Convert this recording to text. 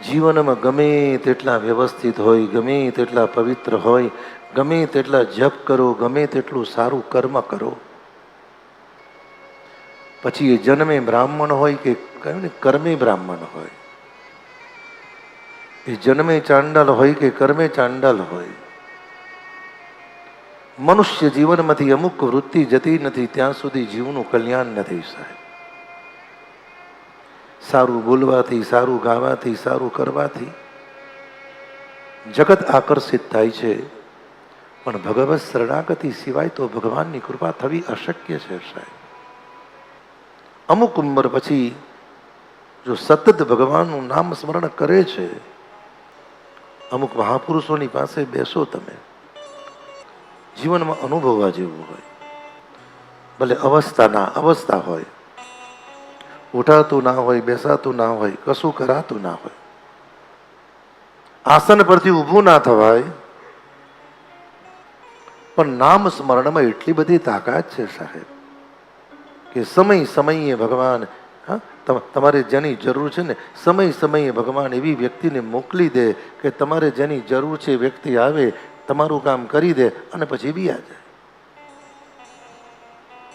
જીવનમાં ગમે તેટલા વ્યવસ્થિત હોય, ગમે તેટલા પવિત્ર હોય, ગમે તેટલા જપ કરો, ગમે તેટલું સારું કર્મ કરો, પછી એ જન્મે બ્રાહ્મણ હોય કે કહ્યું ને કર્મે બ્રાહ્મણ હોય, એ જન્મે ચાંડાલ હોય કે કર્મે ચાંડાલ હોય, મનુષ્ય જીવનમાંથી અમુક વૃત્તિ જતી નથી ત્યાં સુધી જીવનું કલ્યાણ નથી સાહેબ. સારું બોલવાથી, સારું ગાવાથી, સારું કરવાથી જગત આકર્ષિત થાય છે, પણ ભગવત શરણાગતિ સિવાય તો ભગવાનની કૃપા થવી અશક્ય છે સાહેબ. અમુક ઉંમર પછી જો સતત ભગવાનનું નામ સ્મરણ કરે છે, અમુક મહાપુરુષોની પાસે બેસો તમે, જીવનમાં અનુભવવા જેવું હોય, ભલે અવસ્થા હોય, ઉઠાતું ના હોય, બેસાતું ના હોય, કશું કરાતું ના હોય, આસન પરથી ઊભું ના થવાય, પણ નામ સ્મરણમાં એટલી બધી તાકાત છે સાહેબ કે સમય સમયે ભગવાન, તમારે જેની જરૂર છે ને, સમય સમયે ભગવાન એવી વ્યક્તિને મોકલી દે કે તમારે જેની જરૂર છે વ્યક્તિ આવે, તમારું કામ કરી દે અને પછી બી આ જાય.